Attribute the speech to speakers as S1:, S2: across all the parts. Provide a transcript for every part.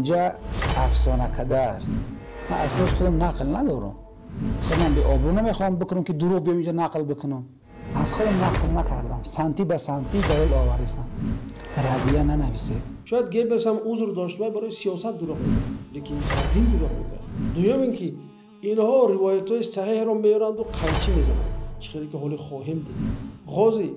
S1: اینجا افسانه کده است. من از پس خودم نقل ندارم. من به آبرو نمیخوام بکنم که دروغ بیام اینجا نقل بکنم. از خودم نقل نکردم. سانتی به سانتی دلیل آوردم. ردیه ننویسید.
S2: شاید گیبلس هم عذر داشت برای سیاست دروغ میگه، لیکن دین دروغ میگه. دوم اینکه اینها روایت‌های صحیح رو میارند و قیچی میزنند. چیزی که حال خواهیم دید. غازی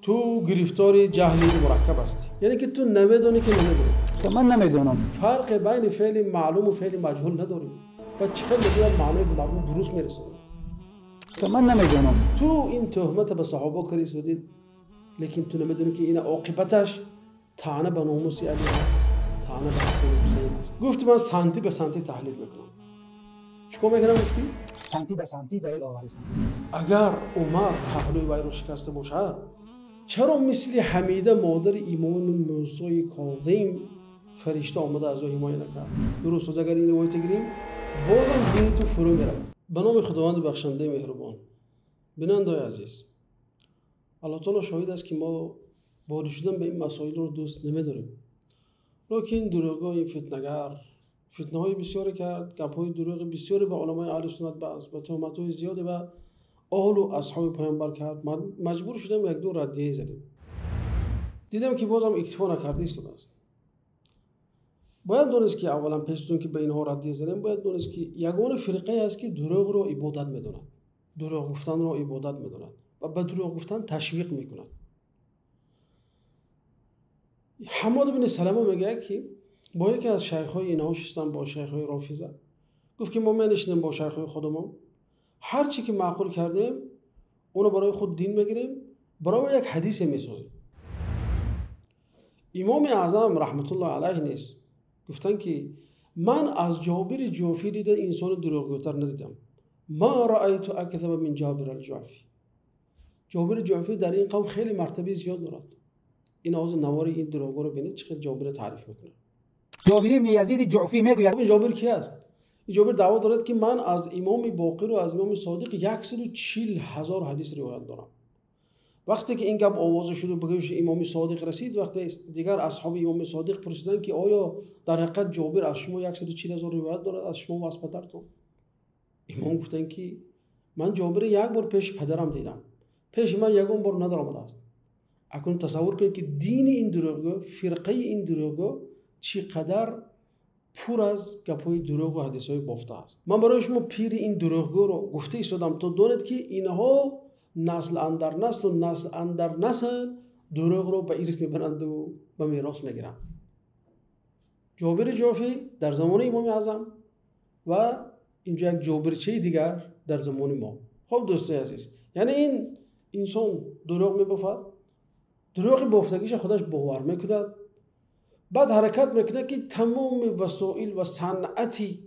S2: تو گرفتار جهلی مرکب هستی. یعنی که تو نمیدونی که نمیدونی.
S1: که من نمیدونم.
S2: فرق بین فعل معلوم و فعل مجهول نداری. و چقدر میگن معنی معلوم درست میرسونه.
S1: که من نمیدونم.
S2: تو این تهمت به صحابه کردی سودید، لیکن تو نمیدونی که این عاقبتش طعنه به ناموس علی است، طعنه به حسن حسین است. گفتی من سانتی به سانتی تحلیل میکنم. چیکار میکنم گفتی؟
S1: سانتی به سانتی دلیل آوردم.
S2: اگر عمر پهلوی وی رو شکسته باشد، چرا مثل حمیده مادر امام موسی کاظم فرشته آمده از او حمایت نکرد؟ درست اگر این روایت گیریم بازم دین تو فرو میره. به نام خداوند بخشنده مهربان. بینندگان عزیز، الله تعالی شاهد است که ما وارد شدن به این مسائل رو دوست نمیداریم. لیکن دروغگو این فتنه‌گر فتنه‌های بسیاری کرد، گپ‌های دروغ بسیاری به علمای اهل سنت و تهمت‌های زیادی به اهل و اصحاب پیامبر کرد. مجبور شدم یک دو ردیه زدیم. دیدم که بازم اکتفا نکرده است. باید دونست که اولا پیشتون که به اینها ردیه زدیم، باید دونست که یگانه فرقه است که دروغ رو عبادت میدونند، دروغ گفتن رو عبادت میدونند و به دروغ گفتن تشویق میکنند. حماد بن سلمه میگه که با یکی از شیخ‌های اینها نشستم، با شیخ‌های رافضه. گفت که ما نشستیم با شیخ‌های خودمون، هر چی که معقول کردیم اونو برای خود دین میگیریم، برای یک حدیث میسازیم. امام اعظم رحمت الله علیه نیست گفتن که من از جابر جعفی دیده انسان دروغگوتر ندیدم. ما رأیت اکذب من جابر الجعفی. جابر جعفی در این قوم خیلی مرتبه زیاد دارد. این آواز نواری این دروغگو رو ببینید چقدر جابر تعریف میکنه.
S1: جابر ابن یزید جعفی میگوید
S2: این جابر کی است؟ این جابر دعوا دارد که من از امام باقر و از امام صادق 140,000 حدیث روایت دارم. وقتی که این گپ آواز شد و به گوش امام صادق رسید، وقتی دیگر اصحاب امام صادق پرسیدند که آیا در حقیقت جابر از شما 140,000 روایت دارد، از شما و از پدرتون؟ امام گفتند که من جابر یک بار پیش پدرم دیدم، پیش من یگان بار ندارم است. اکنون تصور کنید که دین این دروغگو، فرقه این دروغگو چقدر پر از گپ‌های دروغ و حدیث‌های بافته است. من برای شما پیر این دروغگو رو گفته ایستادم تا دانید که اینها نسل اندر نسل و نسل اندر نسل دروغ رو به ارث میبرند و به میراث میگیرند. جابر جعفی در زمان امام اعظم و اینجا یک جابرچه دیگر در زمان ما. خب دوستان عزیز، یعنی این انسان دروغ میبافد، دروغ بافتگیش خودش باور میکند، بعد حرکت میکنه که تمام وسایل و صنعتی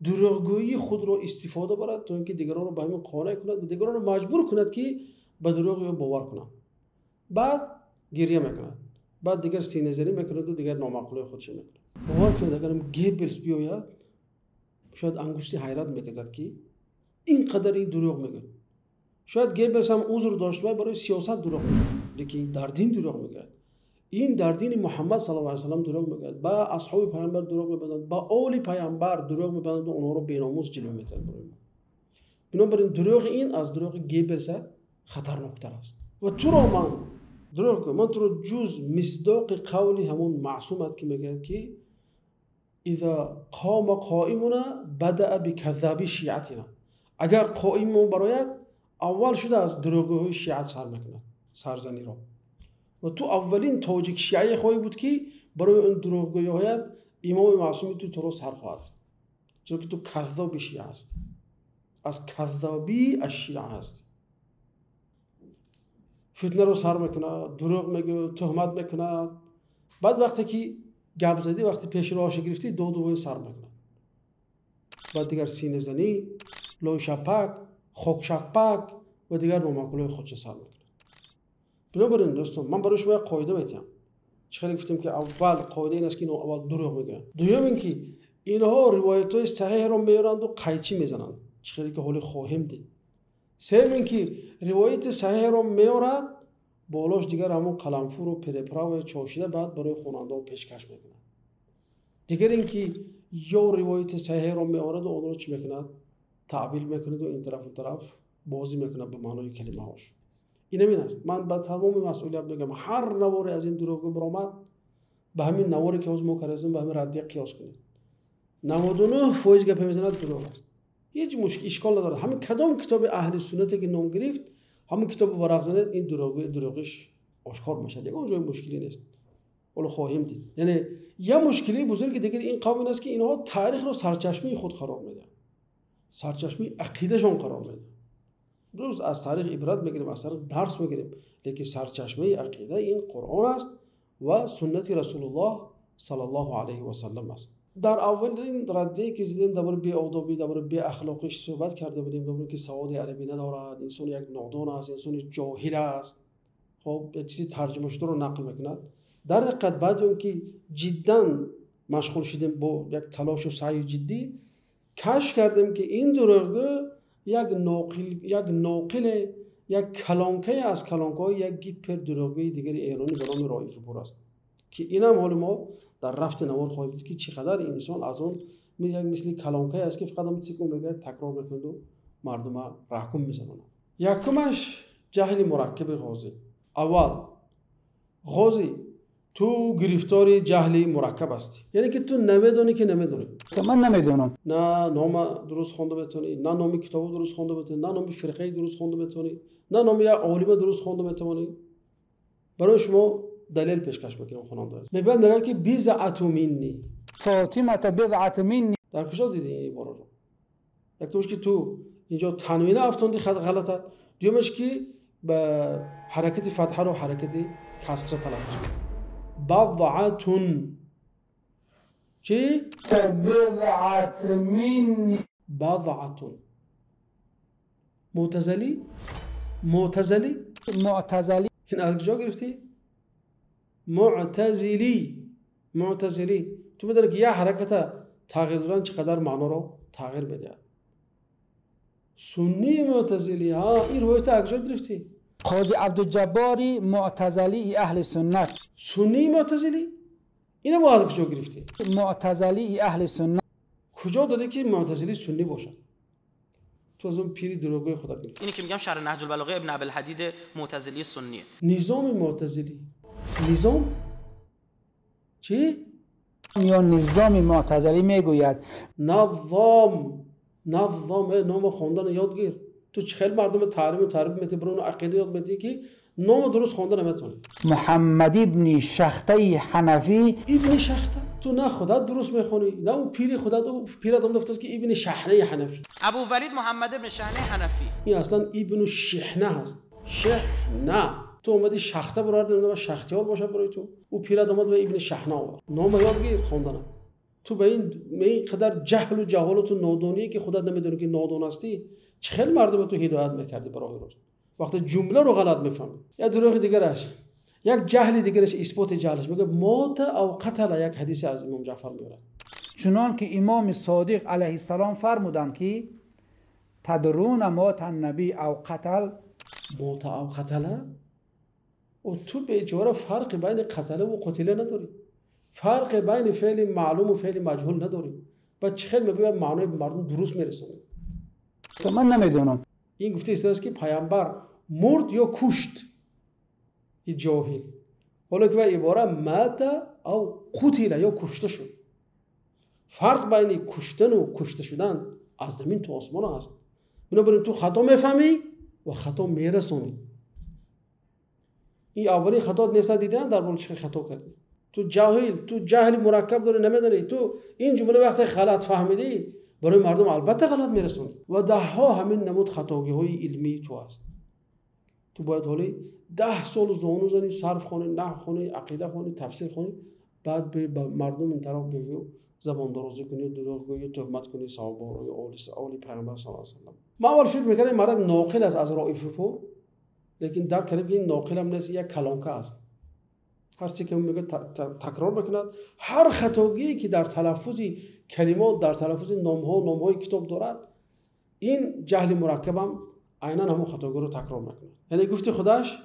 S2: دروغگویی خود رو استفاده برد تا اینکه دیگران رو به همین قانع کند و دیگران رو مجبور کند که به دروغ باور کنند. بعد گریه میکند، بعد دیگر سینه زنی میکند و دیگر نامعقوله خودش میکند. باور کنید اگرم گیبلس بیاید شاید انگشتی حیرت میکشد که اینقدر این دروغ میگه. شاید گیبلس هم عذر داشت برای سیاست دروغ میگه، لیکن در دین دروغ میگه. این در دین محمد صلی الله علیه و سلم دروغ میگه، با اصحاب پیامبر دروغ میگه، با آل پیامبر دروغ میگه و اونها رو بی‌ناموس جلوه میتن. بنابراین دروغ این از دروغ گیبلس خطرناکتر است. و تو رو من دروغ من تو رو جز مصداق قولی همون معصومت که میگه که اذا قام قائمنا بدأ بكذاب شیعتنا، اگر قائممون برایت اول شده از دروغگوی شیعت سر میکنه، سرزنی رو. و تو اولین تاجیک شیعه خواهی بود که برای اون دروغگویی هایت امام معصومی تو رو سر خواهد، چون که تو کذاب شیعه هستی، از کذابی از شیعه هستی. فتنه رو سر میکنه، دروغ میگه، تهمت میکنه، بعد وقتی که گپ زدی، وقتی پیش رو آشه گرفتی دو سر میکنه، بعد دیگر سینه زنی، لای شپک، خوک شپک و دیگر نامعقوله خودش سر میکنه. بنابراین دوستان من برای شما یک قاعده میتونم چخیلی گفتیم که اول قاعده این است که اینها اول دروغ میگن، دوم اینکه اینها روایت‌های صحیح رو میارند و قیچی میزنند، چخیلی که حالی خواهیم دید. سوم اینکه روایت صحیح رو میارند بالاش دیگر همون قلمفور و پرپرا و چاشیده بعد برای خواننده پیشکش میکنند. دیگر اینکه یا روایت صحیح رو میآورد و اون رو چی میکند تعبیل میکند و این طرف اون طرف بازی میکند به معنای کلمه هاش. این است من با تمام مسئولیت میگم هر نواری از این دروغ برآمد به همین نواری که از ما کردیم به همین ردیه قیاس کنید. 99% گپ میزند دروغ است. هیچ مشکل اشکال نداره. همین کدام کتاب اهل سنتی که نام گرفت همین کتاب ورق زند این دروغش آشکار میشه. دیگه اونجا مشکلی نیست. ولی خواهیم دید. یعنی یه مشکلی بزرگ دیگر این قوم این است که اینها تاریخ رو سرچشمه خود قرار میدن. سرچشمه عقیدهشون قرار میدن. روز از تاریخ عبرت میگیریم، از تاریخ درس میگیریم، لیکن سرچشمه عقیده این قرآن است و سنت رسول الله صلی الله علیه و سلم است. در اولین ردی که زدیم درباره بی‌آدابی، درباره بی‌اخلاقیش صحبت کرده بودیم، درباره که سواد عربی ندارد، انسان یک نادان است، انسان جاهل است. خب یه چیزی ترجمه شده رو نقل میکند. در حقیقت بعد اون که جدا مشغول شدیم با یک تلاش و سعی جدی کشف کردیم که این دروغ یک ناقل یک کلانکه از کلانکه‌های یک گیپر دروغی دیگر ایرانی به نام رائف پور است که اینم حال ما در رفت نوار خواهیم دید که چقدر این انسان از اون مثل کلانکه است که فقط میتونه بگه تکرار میکنه و مردم رحکم میزنن. یکمش جهل مرکب غازی. اول غازی تو گرفتار جهل مرکب هستی، یعنی که تو نمیدونی که نمیدونی.
S1: من نمیدونم.
S2: نه نام درست خونده بتونی، نه نام کتاب درست خونده بتونی، نه نام فرقه درست خونده بتونی، نه نام یک عالم درست خونده بتونی. برای شما دلیل پیشکش میکنم خواننده. میگه که بضعة منی
S1: فاطمه بضعة منی.
S2: در کجا دیدی این عباره رو؟ یکیش که تو اینجا تنوین افتوندی غلطه، دومش که به حرکت فتحه رو حرکت کسره تلفظ کنی. بضعتون چی؟
S1: بضعة منی.
S2: بضعتون معتزلی این از کجا گرفتی؟ معتزلی تو بدونی که یه حرکت تغییر دادن چقدر معنا رو تغییر بده. سنی معتزلی ها این روایت از کجا گرفتی؟
S1: قاضی عبدالجباری معتزلی اهل سنت.
S2: سنی معتزلی اینو ما از کجا گرفتی؟
S1: معتزلی اهل سنت.
S2: کجا داده که معتزلی سنی باشه؟ تو از اون پیری دروغی خدا گرفتی.
S3: اینی که میگم شرح نهج البلاغه ابن ابوالحدید معتزلی سنیه.
S2: نظام معتزلی نظام چی؟
S1: یا نظام معتزلی میگوید
S2: نظام نام خواندن یادگیر. تو چه خیلی مردم تعریف میتی برون عقیده یاد میتی که نام درست خواندن نمیتونی.
S1: محمد ابن شخته حنفی.
S2: ابن شخته تو نه خودت درست میخونی نه اون پیر خودت او پیر آدم گفته است که ابن شحنه حنفی.
S3: ابو ولید محمد ابن شحنه حنفی
S2: این اصلا ابن شحنه هست. شحنه تو اومدی شخته برات نمیدونم شختیار باشه برای تو. او پیر آدم به ابن شحنه آورد. نام یادگیر خوندن. تو به این قدر جهل و جهالت و نادانی که خودت نمیدونی که نادان هستی چه خیلی مردم تو هدایت میکردی برای راست. وقتی جمله رو غلط میفهمی. یا دروغ دیگرش یک جهل دیگرش اثبات جهلش میگه موت او قتل. یک حدیث از امام جعفر میاره
S1: چنان که امام صادق علیه السلام فرمودند که تدرون موت النبی او قتل.
S2: موت او قتل و تو به جوره فرق بین قتل و قتل نداری. فرق بین فعل معلوم و فعل مجهول نداری. با چه خیلی میگه معنی به مردم درست میرسونه.
S1: تو من نمیدونم.
S2: این گفته است که پیامبر مرد یا کشت. این جاهل. ولی که عباره مات او قتل یا کشته شد. فرق بین کشتن و کشته شدن از زمین تا آسمان است. بنابراین تو خطا میفهمی و خطا میرسونی. این اولی خطا نیست دیدن در مورد چه خطا کردی. تو جهل مرکب داری نمیدونی. تو این جمله وقتی غلط فهمیدی برای مردم البته غلط میرسونی و ده ها همین نمود خطاگی های علمی تو هست. تو باید حالی 10 سال زانو زنی صرف خونی نحو خونی عقیده خونی تفسیر خونی بعد به مردم این طرف بگی زبان درازی کنی دروغ گویی تهمت کنی صحابه و آل پیغمبر صلی الله علیه و سلم. ما اول فکر میکردم مرد ناقل از رائف پور، لیکن در کلام این ناقل هم نیست، یک کلانکه است. هر چیزی که میگه تکرار میکند. هر خطاگی که در تلفظ کلمات در تلفظ نامهای کتاب دارد این جهل مرکب هم عیناً همون خطاگی رو تکرار میکنه. یعنی گفته خودش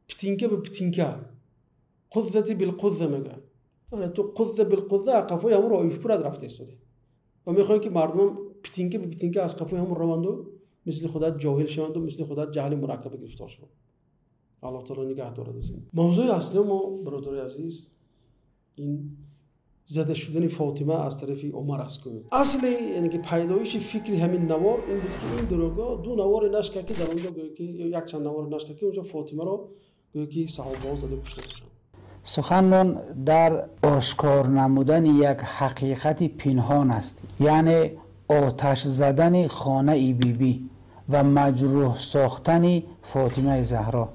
S2: پتینکه به پتینکه قذتی بالقذ میگه. تو قذ بالقذ قفای همون رو ایفپراد رفته ایستاده و میخوای که مردم پیتینکه به پیتینکه از قفای همون رواندو مثل خودت جاهل شوند و مثل خودت جهل مرکب گرفتار شوند. الله تعالی نگه دارد از این. موضوع اصلی ما برادرای عزیز این زده شدن فاطمه از طرف عمر است که اصلی یعنی که پیدایش فکری همین نوار این بود که این دروغا دو نوار نشکه که در اونجا گویا که یک چند نوار نشکه که اونجا فاطمه رو گویا که صحابه ها زده کشته باشن.
S1: سخنمان در آشکار نمودن یک حقیقت پنهان است، یعنی آتش زدن خانه ای بیبی و مجروح ساختن فاطمه زهرا.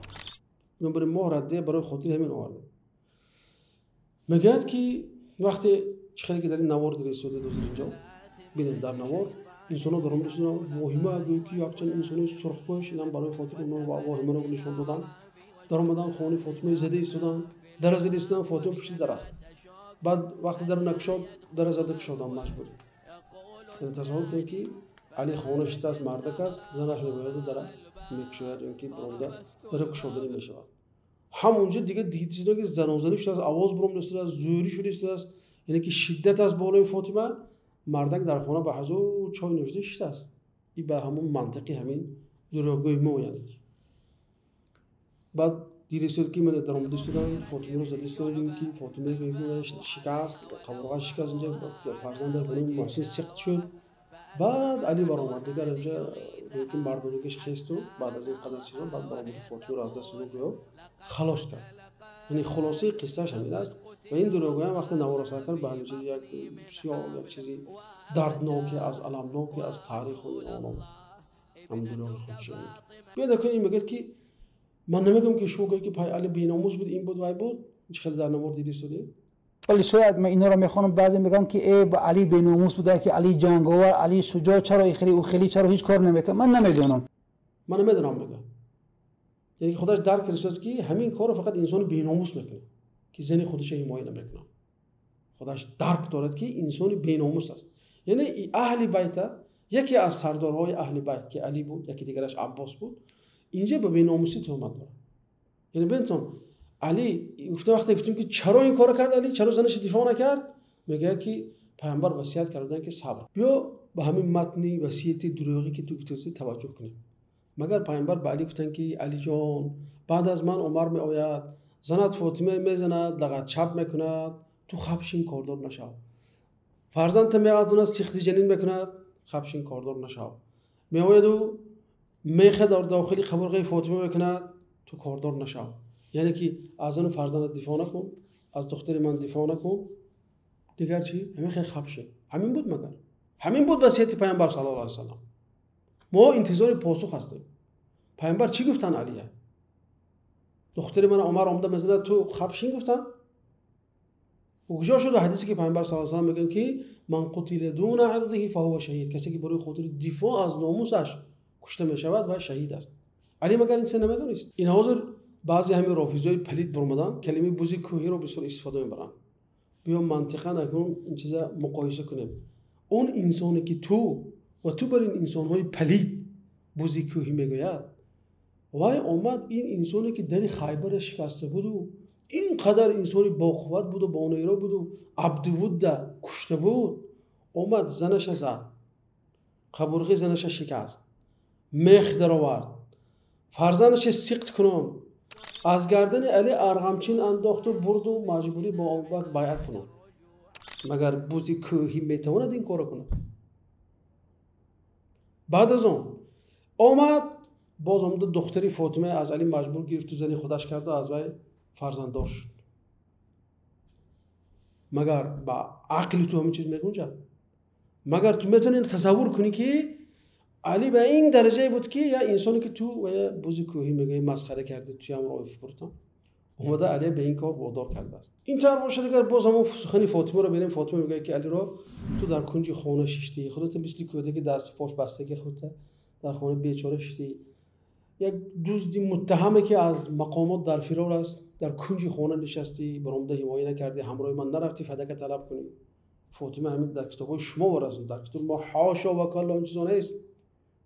S2: من برای ما رده برای خاطر همین آورده. میگه که وقتی خیلی که در این نوار در ایستاده دوست اینجا ببینید در نوار انسان ها دارم رسیدن واهمه گویا که یک چند انسان سرخ پوش اینا برای خاطر اونها واهمه رو نشون دادن. در اومدن خانه فاطمه زده ایستادن، در زده ایستادن فاطمه پشت در است. بعد وقتی در نکشاد در زده کشادن مجبوری. یعنی تصور کنید که علی خانه‌اش است مردک است زنش میبرد در میکشوید اینکه برونده در کشادنی میشود. همونجا دیگه دیدید که زنازنی شده است، آواز برام رسیده است، زوری شده است، یعنی که شدت از بالای فاطمه مردک در خانه به حضور چای نوشته شده است. این به همون منطقی همین دروغگوی ما یعنی بعد دیرستود که من در آمده استودن فاطمه رو زده استودیم که فاطمه که شکست قبرها شکست اینجا فرزند بنو محسن سخت شد. بعد علی بر آمد دیگر اینجا که مردانگیش خیست و بعد از این قدر چیزا بعد بر آمد فاطمه رو از دست رو خلاص کرد. یعنی خلاصه قصهش همین است و این دروغگوی هم وقتی نوار سر کرد به همین چیز یک بسیار یک چیزی دردناکی از المناکی از تاریخ و آنها هم دروغ خودش بود. بیاد کنیم میگه که من نمیگم که شما که پای علی بی‌ناموس بود این بود وای بود خیلی در نوار دیدی شده.
S1: ولی شاید من اینا رو میخوام بعضی میگن که ای با علی بی‌ناموس بوده که علی جنگاور علی شجاع چرا خیلی چرا هیچ کار نمیکنه. من نمیدونم
S2: میگم یعنی خودش درک کرده که همین کارو فقط انسان بی‌ناموس میکنه که زن خودش حمایت نمیکنه. خودش درک دارد که انسان بی‌ناموس است. یعنی اهل بیت یکی از سردارهای اهل بیت که علی بود یکی دیگرش عباس بود اینجا به بی‌ناموسی تهمت داره. یعنی ببینید علی وقتی گفتیم که چرا این کارو کرد علی چرا زنش دفاع نکرد میگه که پیامبر وصیت کردن که صبر. بیا به همین متن وصیت دروغی که تو گفتی توجه کنیم. مگر پیامبر به علی گفتن که علی جان بعد از من عمر می آید زنت فاطمه میزند لغت چپ میکند تو خبشین کاردار نشو. فرزندت میگردونه سیختی جنین میکند خبشین کاردار نشو. میآید و میخه در داخلی قبرغه فاطمه میکند تو کاردار نشو. یعنی که از زن فرزندت دفاع نکن از دختر من دفاع نکن دیگر چی همین خیلی خبشه. همین بود مگر همین بود وصیت پیامبر صلی الله علیه و سلم. ما انتظار پاسخ هستیم. پیامبر چی گفتن علیه؟ دختر من عمر آمده مزد تو خبشین گفتن؟ و کجا شده حدیثی که پیامبر صلی الله علیه و سلم میگن که من قتل دون عرضه فهو شهید. کسی که برای خاطر دفاع از ناموسش کشته میشود و شهید است. علی مگر این سه نمیدونست؟ این حاضر بعضی همین رافضای پلید برآمدن کلمه بوزی کوهی رو به صورت استفاده میبرن. بیا منطقا نکنیم این چیزا مقایسه کنیم. اون انسانی که تو بر این انسان‌های پلید بوزی کوهی میگوید وای اومد این انسانی که در خیبر شکسته بود و اینقدر انسانی با قوت بود و با نیرو بود و عبد بود کشته بود اومد زنش زد قبرغه زنش شکست میخ در آورد فرزندش سقط کنم از گردن علی ارغمچین انداخت و برد و مجبوری با ابوبکر بیعت کنم. مگر بوزی کوهی میتواند این کارو کنه؟ بعد از اون آمد باز آمده دختری فاطمه از علی مجبور گرفت و زنی خودش کرد و از وی فرزنددار شد. مگر با عقل تو همین چیز میگنجد؟ مگر تو میتونی تصور کنی که علی به این درجه بود که یا انسانی که تو و یا بوزی کوهی میگه مسخره کرده توی هم راه فرتان اومده علی به این کار وادار کرده است. این طور باشه دیگر باز هم سخن فاطمه رو ببینیم. فاطمه میگه که علی رو تو در کنج خانه شیشتی خودت مثل کوده که دست و پاش بسته خودت در خانه بیچاره شدی. یک دزدی متهمه که از مقامات در فرار است در کنج خانه نشستی برآمده حمایت نکردی همراه من نرفتی فداک طلب کنی. فاطمه همین در کتابای شما ورزون در کتاب ما حاشا و کلا این چیزا نیست.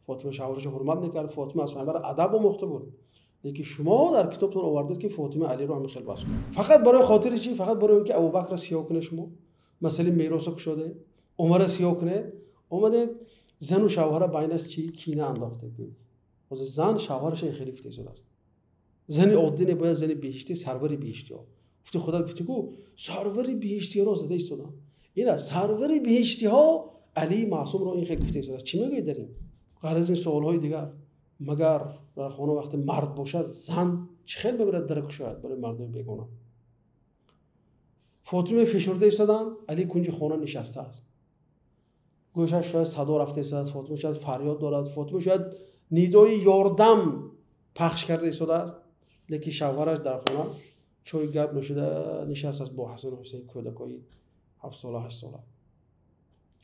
S2: فاطمه شوهرش حرمت نکرد. فاطمه از پیامبر ادب آموخته بود. لیکن شما در کتابتون آوردید که فاطمه علی رو هم خیلی بس کنید. فقط برای خاطر چی؟ فقط برای اینکه ابوبکر سیاه کنه شما مسئله میراث کشاده، عمر سیاه کنه، اومده زن و شوهر بینش چی کینه انداخته. از زن شوهرش خیلی فتیش شده است. زن عادی نباید زن بهشتی سرور بهشتی ها. گفته خدا گفته کو سرور بهشتی ها زده ایستادن. اینا سرور بهشتی ها علی معصوم رو این خیلی فتیش شده است. چی میگه داریم؟ غیر از این سوال های دیگر مگر در خانه وقتی مرد باشد زن چه خیلی ببرد درک شاید برای مردم بیگانه. فاطمه فشرده ایستادن، علی کنج خانه نشسته است. گوشش شاید صدا رفته است، فاطمه شاید فریاد دارد، فاطمه شاید ندای یاردم پخش کرده ایستاده است، لیکن شوهرش در خانه چای گرم نوشیده نشسته است با حسن و حسین کودکای 7 ساله 8 ساله.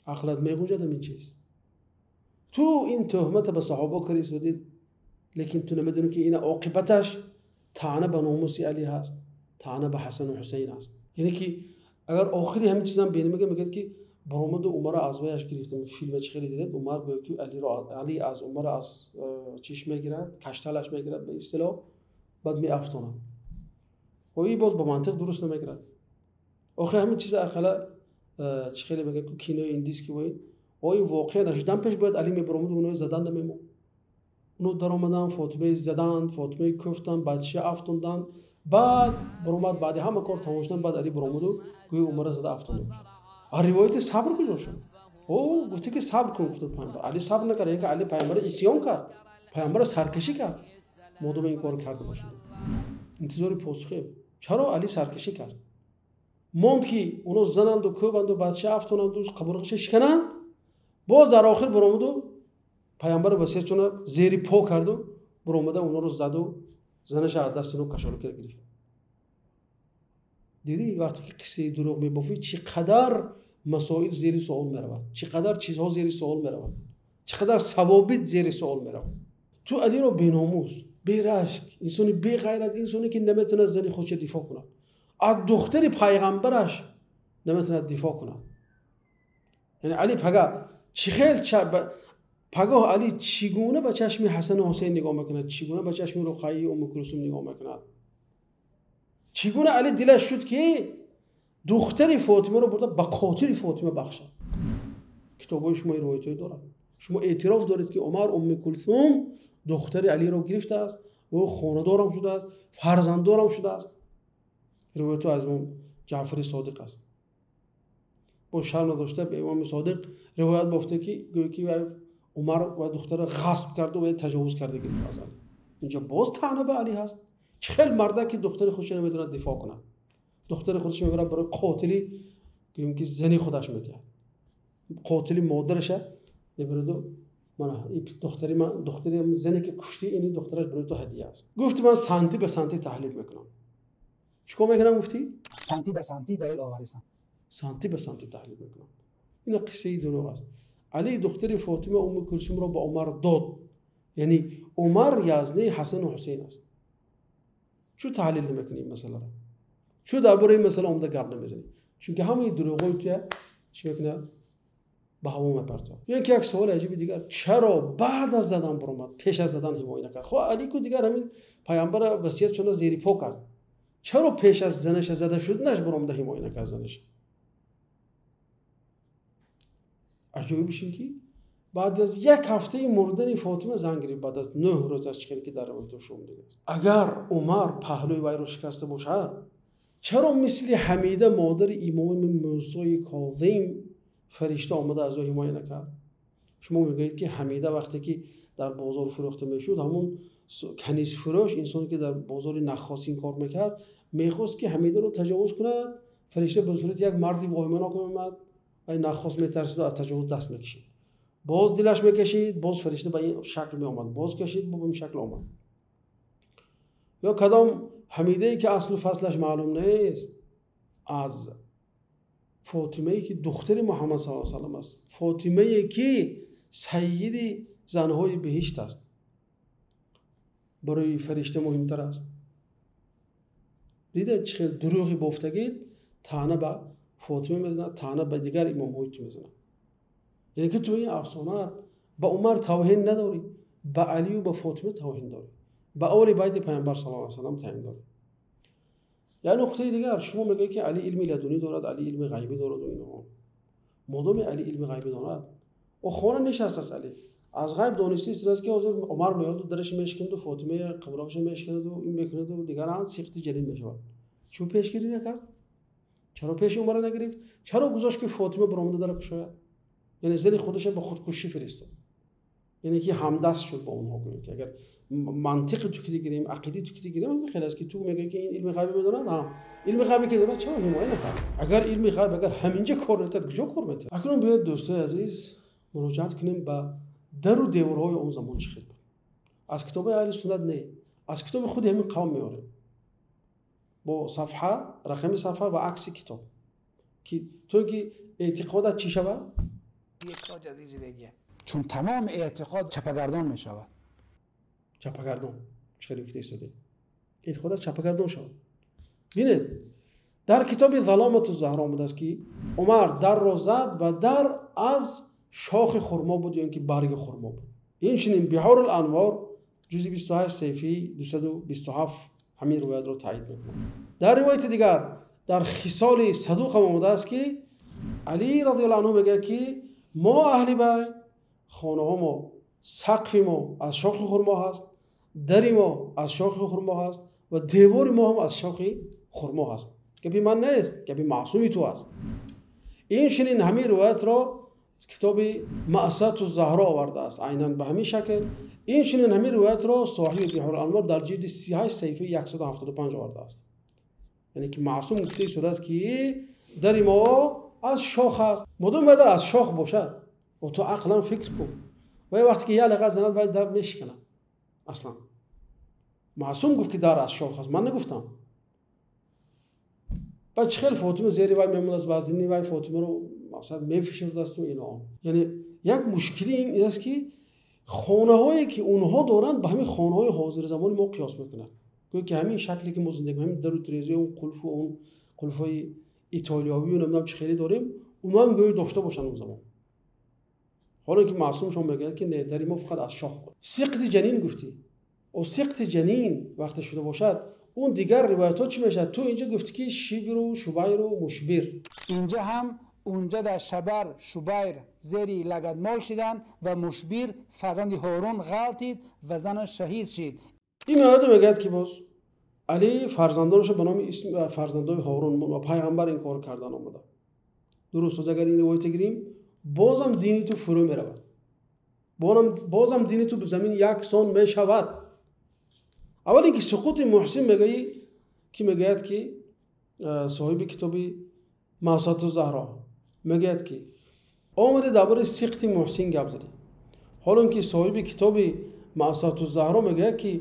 S2: عقلت میگوید این چیز؟ تو این تهمت به صحابه کردی سودید، لیکن تو نمیدونی که این عاقبتش طعنه به ناموس علی هست، طعنه به حسن و حسین است. یعنی که اگر آخری همین چیزا میگه که برآمد عمر از ویش گرفتم فیلم چه خیلی دیدید، عمر گفت که علی از عمر از چیش میگیرد، کشتلش میگیرد به اصطلاح، بعد میافتونه. و این باز با منطق درست نمیگیرد. آخه همین چیز اخلا چه خیلی میگه که کینو این دیسک وای این واقعا نشدن پیش باید علی میبرامد اونو زدن نمیمون. اونو در اومدن فاطمه زدن، فاطمه کفتن، بچه افتوندن، بعد برآمد بعد همه کار تمام شدن، بعد علی برآمد و گوی عمر زده افتوند. روایت صبر کن او گفته که صبر کن. گفت پیامبر علی صبر نکرد، اینکه علی پیامبر اسیان کرد، پیامبر سرکشی کرد. مردم این کار کرده باشه انتظار پاسخه. چرا علی سرکشی کرد؟ موند که اونو زنند و کوبند و بچه افتونند و قبرش شکنند، باز در آخر برآمد و پیامبر وصیت چون زیر پا کرد و برآمد اونها رو زد و زنش از دست اونو کشور گرفت. دیدی وقتی که قصه دروغ میبافی چقدر مسائل زیر سوال میرود، چقدر چیزها زیر سوال میرود، چقدر ثوابت زیر سوال میرود. تو علی رو بی‌ناموس، بی‌رشک، انسانی بی غیرت، انسانی که نمیتونه زن خودش دفاع کنه، از دختر پیغمبرش نمیتونه دفاع کنه. یعنی علی پگاه علی چگونه به چشم حسن و حسین نگاه میکنه، چگونه به چشم رقیه و ام کلثوم نگاه میکنه، چگونه علی دلش شد که دختر فاطمه رو برده به قاتل فاطمه بخشه. کتابای شما روایتایی دارن، شما اعتراف دارید که عمر ام کلثوم دختر علی رو گرفته است و خانه‌دارم شده است، فرزنددارم شده است. روایت از امام جعفر صادق است. با شرم نداشته به امام صادق روایت بافته که گویا که عمر و دختر غصب کرده و تجاوز کرده گرفت از علی. اینجا باز طعنه به علی هست. چه مرده که دختر خودش نمیتونه دفاع کنه، دختر خودش میبره برای قاتلی که زنی خودش میده، قاتلی مادرشه میبره دو من دختری زنی که کشتی اینی دخترش برای تو هدیه است. گفتی من سانتی به سانتی تحلیل میکنم. چیکار میکنم گفتی؟
S1: سانتی به سانتی دلیل آوریدم.
S2: سانتی به سانتی تحلیل میکنم. این قصه دروغ است. علی دختر فاطمه ام کلثوم را به عمر داد. یعنی عمر یزدی حسن و حسین است. چو تحلیل نمیکنیم مثلا را؟ چو درباره این مسئله عمده گپ نمیزنیم؟ چون که همه دروغای تو چی میکنه؟ به هوا میپرتن. یعنی که یک سوال عجیبی دیگر، چرا بعد از زدن برآمد پیش از زدن حمایت نکرد؟ خب علی کو دیگر همین پیامبر وصیت شده زیر پا کرد، چرا پیش از زنش زده شد نش برآمد حمایت نکرد زنش؟ عجیبش این که بعد از یک هفته مردن فاطمه زنگ گرفت، بعد از 9 روز از چیزی که در روایت شما دیگه است. اگر عمر پهلوی وی رو شکسته باشد، چرا مثل حمیده مادر امام موسی کاظم فرشته آمده از او حمایت نکرد؟ شما میگید که حمیده وقتی که در بازار فروخته میشد، همون کنیز فروش انسانی که در بازار نخاسین کار میکرد میخواست که حمیده رو تجاوز کند، فرشته به صورت یک مردی واهمناک اومد، این نخواست میترسید و از تجاوز دست میکشید، باز دلش میکشید، باز فرشته به این شکل میآمد، باز کشید به این شکل آمد. یا کدام حمیده ای که اصل و فصلش معلوم نیست، از فاطمه ای که دختر محمد صلی الله علیه و سلم است، فاطمه ای که سید زنهای بهشت است، برای فرشته مهمتر است. دیده چه دروغی بافتگید، طعنه به فاطمه میزنه، طعنه به دیگر امام های تو میزنه. یعنی که تو این افسانه به عمر توهین نداری، به علی و به فاطمه توهین داری. به اول بیت پیامبر صلی الله علیه و سلم تعیین داره. یا نقطه دیگر شما میگه که علی علم لدنی دارد، علی علم غیبی دارد و اینا. مادام علی علم غیبی دارد او خانه نشسته است. علی از غیب دانسته است که حضور عمر میاد و درش میشکند و فاطمه قبرش میشکند و این میکند و دیگران سیخت جنین میشود. چون پیشگیری نکرد؟ چرا پیش عمر نگرفت؟ چرا گذاشت که فاطمه برآمده در بشاید؟ یعنی زن خودش به خودکشی فرستاد. یعنی که همدست شد با اونها. که اگر منطق تو که گیریم، عقیده تو که گیریم، خیلی است که تو میگه که این علم غیبی میدونه. نه، علم غیبی که داره چرا حمایت نکنه؟ اگر علم غیب اگر همینجا کار نکرد کجا کار میکنه؟ اکنون بیاید دوستای عزیز مراجعه کنیم به در و دیوارهای اون زمان چه بود. از کتاب اهل سنت نه، از کتاب خود همین قوم میاره. با صفحه رقم صفحه و عکس کتاب که تو که اعتقادت چی شود؟
S1: یک تاج از دیگه. چون تمام اعتقاد چپگردان می شود.
S2: چپگردان چه گفته شده؟ اعتقادت چپگردان شود. ببینید در کتاب ظلامت الزهرا آمده است که عمر در را زد و در از شاخ خرما بود یا اینکه برگ خرما بود. این چنین بحار الانوار جزء 28 صفحه 227 همین روایت را تایید میکنه. در روایت دیگر در خصال صدوق آمده است که علی رضی الله عنه میگه که ما اهل بیت خانه ها ما سقف ما از شاخ خرما هست، در ما از شاخ خرما هست و دیوار ما هم از شاخ خرما هست. که بی من نیست، که بی معصومی تو هست. این چنین همین روایت را کتاب مأسات الزهرا آورده است عیناً به همین شکل. این چنین همین روایت را صاحب بحار الانوار در جلد 38 صفحه 175 آورده است. یعنی که معصوم گفته شده است که در ما از شاخ است. مدام باید از شاخ باشد و تو عقلا فکر کن و وقتی که یه لغت زند باید در میشکنه. اصلا معصوم گفت که در از شاخ است، من نگفتم. بعد خیلی فاطمه زیری وای میموند از وزنی وای فاطمه رو مثلا میفشرد است و اینا. یعنی یک مشکلی این است که خانه هایی که اونها دارن با همین خانه های حاضر زمان ما قیاس میکنن. گویا که همین شکلی که ما زندگی همین در و تریزی اون قلف و اون قلفای ایتالیایی و نمیدونم چه خیلی داریم اونها هم گویا داشته باشن اون زمان. حالا که معصوم شما میگه که نه در ما فقط از شاخ بود. سقط جنین گفتی. او سقط جنین وقتی شده باشد اون دیگر روایت ها چی میشه؟ تو اینجا گفتی که شبر و شبیر و مشبر.
S1: اینجا هم اونجا در شبر شبیر زیری لگدمال شدن و مشبیر فرزند هارون غلطید و زن شهید شد.
S2: این میاد میگه که باز علی فرزندانش به نام اسم فرزندای هارون و پیغمبر این کار کردن آمده. درست است. اگر این روایت گیریم بازم دینی تو فرو میرود. بازم دینی تو به زمین یکسان میشود. اول اینکه سقوط محسن میگه که میگه که صاحب کتاب مأسات الزهرا میگه که آمده درباره سقط محسن گپ زده. حالا که صاحب کتاب مأسات الزهرا میگه که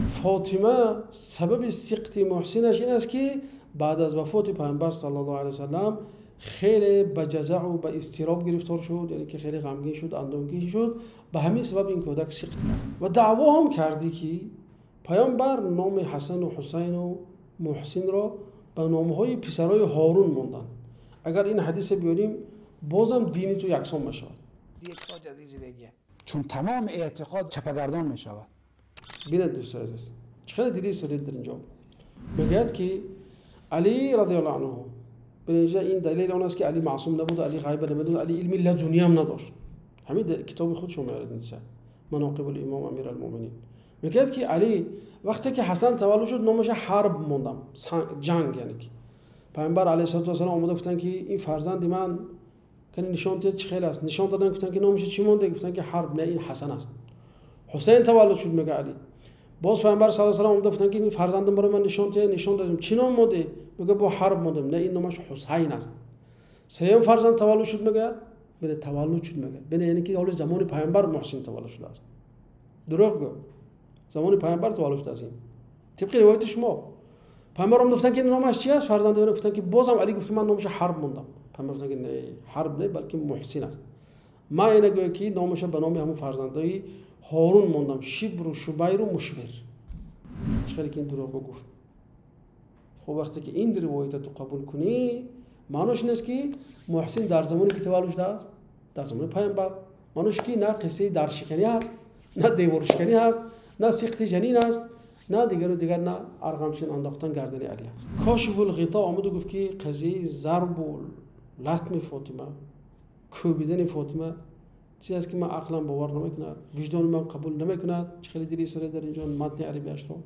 S2: فاطمه سبب سقط محسنش این است که بعد از وفات پیامبر صلی الله علیه و سلم خیلی به جزع و به اضطراب گرفتار شد، یعنی که خیلی غمگین شد، اندوهگین شد. به همین سبب این کودک سقط کرد و دعوا هم کردی که پیامبر نام حسن و حسین و محسن را به نامهای پسرای هارون موندن. اگر این حدیث بیاریم بازم دینی تو یکسان میشود.
S1: چون تمام اعتقاد چپگردان میشود.
S2: ببینید دوستان عزیز چقدر دیدی سرید در اینجا میگه که علی رضی الله عنه به این دلیل اون است که علی معصوم نبود، علی غیب نمیدون، علی علم لدنی هم نداشت. همین کتاب خود شما میارید نیست مناقب الامام امیر المؤمنین. میگه که علی وقتی که حسن تولد شد نامش حرب موندم، جنگ. یعنی که پیامبر علیه السلام اومده گفتن که این فرزند من کنه نشان داد چه خیلی است. نشان دادن گفتن که نامش چی مونده؟ گفتن که حرب. نه این حسن است. حسین تولد شد میگه علی. باز پیامبر صلی الله علیه و آله اومده گفتن که این فرزندم برای من نشان دادیم چی نام مونده؟ میگه با حرب موندم. نه این نامش حسین است. سوم فرزند تولد شد میگه بله تولد شد میگه بله یعنی که حال زمان پیامبر محسن تولد شده است. دروغ گفت. زمان پیامبر تولد شده است. طبق روایت شما پیامبر هم گفتن که نامش چی است؟ فرزند من گفتن که بازم علی گفت که من نامش حرب موندم. پیامبر گفتن که نه حرب نه بلکه محسن است. ما اینا گویا که نامش به نام همون فرزندای هارون موندم، شبر و شبیر و مشبر. چقدر که این دروغ گفت. خب وقتی که این روایت تو قبول کنی معنیش نیست که محسن در زمانی که تولد شده است در زمان پیامبر معنیش که نه قصه درشکنی است، نه دیوار شکنی است، نه سقط جنین است، نه دیگر نه ارغمچین انداختن گردن علی است. کاشف الغطا آمد و گفت که قضیه ضرب و لطم فاطمه، کوبیدن فاطمه چیزی است که من عقلم باور نمیکنه، وجدان من قبول نمیکنه. چه خیلی دری سره در اینجا متن عربیش رو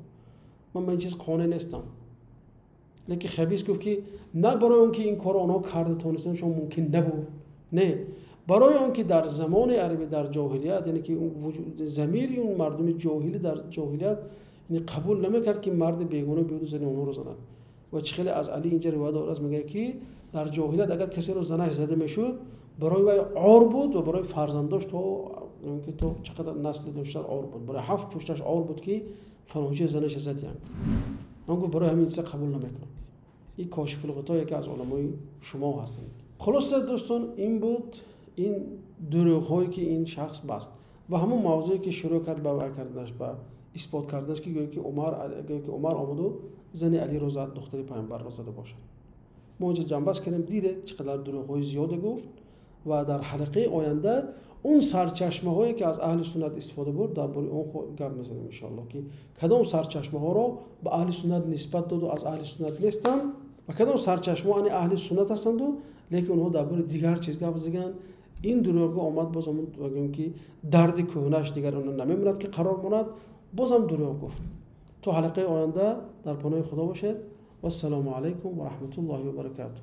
S2: من این چیز قانع نیستم. لیکن خبیث گفت که نه برای اون که این کار آنها کرده تونستنشون ممکن نبود، نه برای اون که در زمان عربی در جاهلیت، یعنی که اون وجود ضمیری اون مردم جاهلی در جاهلیت یعنی قبول نمیکرد که مرد بیگانه بیاد و زن اونها رو زنن. و چه خیلی از علی اینجا روایت داره میگه که در جاهلیت اگر کسی رو زنش زده میشد برای وی عار بود و برای فرزنداش تو اینکه تو چقدر نسل داشت عار بود، برای 7 پشتش عار بود که فلانچه زنش زدی. من گفت برای همین چیز قبول نمیکنم. این کاشف الغطا یکی از علمای شما هستند. خلاصه دوستان این بود این دروغ‌هایی که این شخص بست و همون موضوعی که شروع کرد به وعده کردنش به اثبات کردنش که گویا که عمر آمد و زن علی رو زد، دختر پیامبر رو زده باشد. ما اینجا جنبش کردیم دیده چقدر دروغ‌های زیاد گفت و در حلقه آینده اون سرچشمه‌هایی که از اهل سنت استفاده برد درباره اون خود گپ می‌زنیم ان شاءالله که کدام سرچشمه‌ها رو به اهل سنت نسبت داد و از اهل سنت نیستن و کدام سرچشمه‌ها اهل سنت هستند و لیکن اونها درباره دیگر چیز گپ زدن. این دروغ آمد بازم بگیم که درد کهنه‌اش دیگر اون نمی‌ماند که قرار ماند، بازم دروغ گفت. تو حلقه آینده در پناه خدا باشید و السلام علیکم و رحمت الله و برکاته.